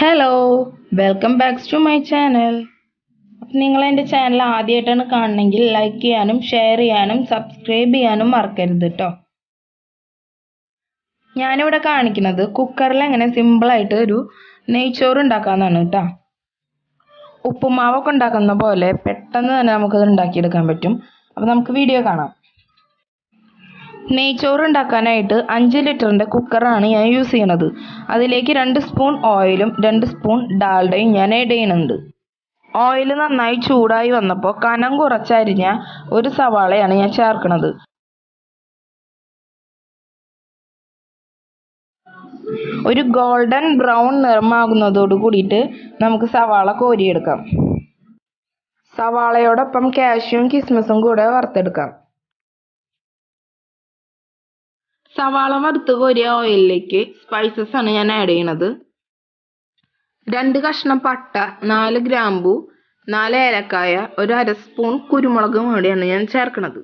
Hello, welcome back to my channel. അപ്പം നിങ്ങൾ എൻ്റെ ചാനൽ ആദ്യമായിട്ടാണ് കാണണമെങ്കിൽ ലൈക്ക് ചെയ്യാനും ഷെയർ ചെയ്യാനും സബ്സ്ക്രൈബ് ചെയ്യാനും മറക്കരുത് കേട്ടോ. ഞാനിവിടെ കാണിക്കുന്നത് കുക്കറിൽ എങ്ങനെ സിമ്പിളായിട്ട് ഒരു നെയ്ച്ചോറ് ഉണ്ടാക്കാമെന്നാണ് കേട്ടോ. ഉപ്പുമാവൊക്കെ ഉണ്ടാക്കുന്ന പോലെ പെട്ടെന്ന് തന്നെ നമുക്കത് ഉണ്ടാക്കിയെടുക്കാൻ പറ്റും. അപ്പോൾ നമുക്ക് വീഡിയോ കാണാം. നെയ്ച്ചോറ് ഉണ്ടാക്കാനായിട്ട് 5 ലിറ്ററിൻ്റെ കുക്കറാണ് ഞാൻ യൂസ് ചെയ്യണത്. അതിലേക്ക് 2 സ്പൂൺ ഓയിലും 2 സ്പൂൺ ഡാൽഡയും ഞാൻ ആഡ് ചെയ്യുന്നുണ്ട്. ഓയിൽ നന്നായി ചൂടായി വന്നപ്പോൾ കനം കുറച്ചരിഞ്ഞ ഒരു സവാളയാണ് ഞാൻ ചേർക്കുന്നത്. ഒരു ഗോൾഡൻ ബ്രൗൺ നിറമാകുന്നതോട് കൂടിയിട്ട് നമുക്ക് സവാള കോരിയെടുക്കാം. സവാളയോടൊപ്പം കാഷ്യൂം കിസ്മിസും കൂടെ വറുത്തെടുക്കാം. സവാള വറുത്ത് കോരിയ ഓയിലിലേക്ക് സ്പൈസസ് ആണ് ഞാൻ ആഡ് ചെയ്യണത്. 2 കഷ്ണം പട്ട, 4 ഗ്രാമ്പു, 4 ഏലക്കായ, ഒരു അര സ്പൂൺ കുരുമുളക് പൊടിയാണ് ഞാൻ ചേർക്കണത്.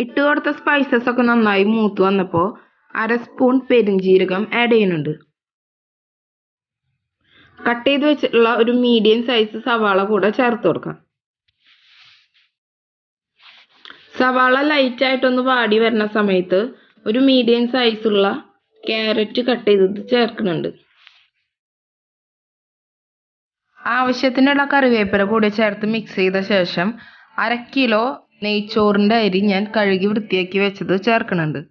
ഇട്ട് കൊടുത്ത സ്പൈസസ് ഒക്കെ നന്നായി മൂത്ത് വന്നപ്പോൾ അര സ്പൂൺ പെരിഞ്ജീരകം ആഡ് ചെയ്യുന്നുണ്ട്. കട്ട് ചെയ്ത് വെച്ചിട്ടുള്ള ഒരു മീഡിയം സൈസ് സവാള കൂടെ ചേർത്ത് കൊടുക്കാം. സവാള ലൈറ്റായിട്ടൊന്ന് വാടി വരുന്ന സമയത്ത് ഒരു മീഡിയം സൈസുള്ള ക്യാരറ്റ് കട്ട് ചെയ്തത് ചേർക്കുന്നുണ്ട്. ആവശ്യത്തിനുള്ള കറിവേപ്പില കൂടി ചേർത്ത് മിക്സ് ചെയ്ത ശേഷം 1/2 കിലോ നെയ്ച്ചോറിൻ്റെ അരി ഞാൻ കഴുകി വൃത്തിയാക്കി വെച്ചത് ചേർക്കുന്നുണ്ട്.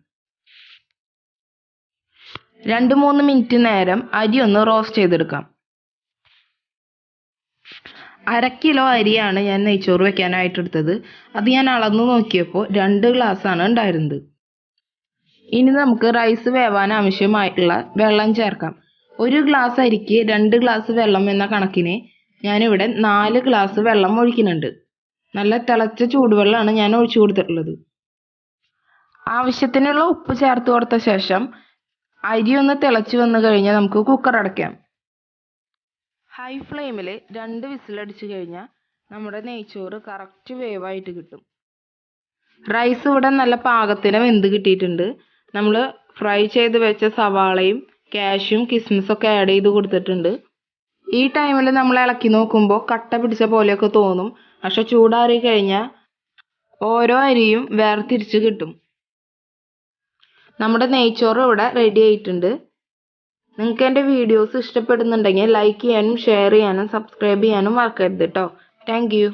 2-3 മിനിറ്റ് നേരം അരി ഒന്ന് റോസ്റ്റ് ചെയ്തെടുക്കാം. 1/2 കിലോ അരിയാണ് ഞാൻ നെയ്ച്ചോറ് വെക്കാനായിട്ട് എടുത്തത്. അത് ഞാൻ അളന്നു നോക്കിയപ്പോൾ 2 ഗ്ലാസ്സാണ് ഉണ്ടായിരുന്നത്. ഇനി നമുക്ക് റൈസ് വേവാൻ ആവശ്യമായിട്ടുള്ള വെള്ളം ചേർക്കാം. 1 ഗ്ലാസ് അരിക്ക് 2 ഗ്ലാസ് വെള്ളം എന്ന കണക്കിന് ഞാനിവിടെ 4 ഗ്ലാസ് വെള്ളം ഒഴിക്കുന്നുണ്ട്. നല്ല തിളച്ച ചൂടുവെള്ളമാണ് ഞാൻ ഒഴിച്ചു കൊടുത്തിട്ടുള്ളത്. ആവശ്യത്തിനുള്ള ഉപ്പ് ചേർത്ത് കൊടുത്ത ശേഷം അരി ഒന്ന് തിളച്ച് വന്നു കഴിഞ്ഞാൽ നമുക്ക് കുക്കർ അടയ്ക്കാം. ഹൈ ഫ്ലെയിമിൽ 2 വിസിലടിച്ച് കഴിഞ്ഞാൽ നമ്മുടെ നെയ്ച്ചോറ് കറക്റ്റ് വേവായിട്ട് കിട്ടും. റൈസ് ഇവിടെ നല്ല പാകത്തിന് വെന്ത് കിട്ടിയിട്ടുണ്ട്. നമ്മൾ ഫ്രൈ ചെയ്ത് വെച്ച സവാളയും കാഷ്യൂം കിസ്മിസൊക്കെ ആഡ് ചെയ്ത് കൊടുത്തിട്ടുണ്ട്. ഈ ടൈമിൽ നമ്മൾ ഇളക്കി നോക്കുമ്പോൾ കട്ട പിടിച്ച പോലെയൊക്കെ തോന്നും. പക്ഷെ ചൂടാറി കഴിഞ്ഞാൽ ഓരോ അരിയും വേർതിരിച്ച് കിട്ടും. നമ്മുടെ നെയ്ച്ചോറ് ഇവിടെ റെഡി ആയിട്ടുണ്ട്. നിങ്ങൾക്ക് എൻ്റെ വീഡിയോസ് ഇഷ്ടപ്പെടുന്നുണ്ടെങ്കിൽ ലൈക്ക് ചെയ്യാനും ഷെയർ ചെയ്യാനും സബ്സ്ക്രൈബ് ചെയ്യാനും മറക്കരുത് കേട്ടോ. Thank you.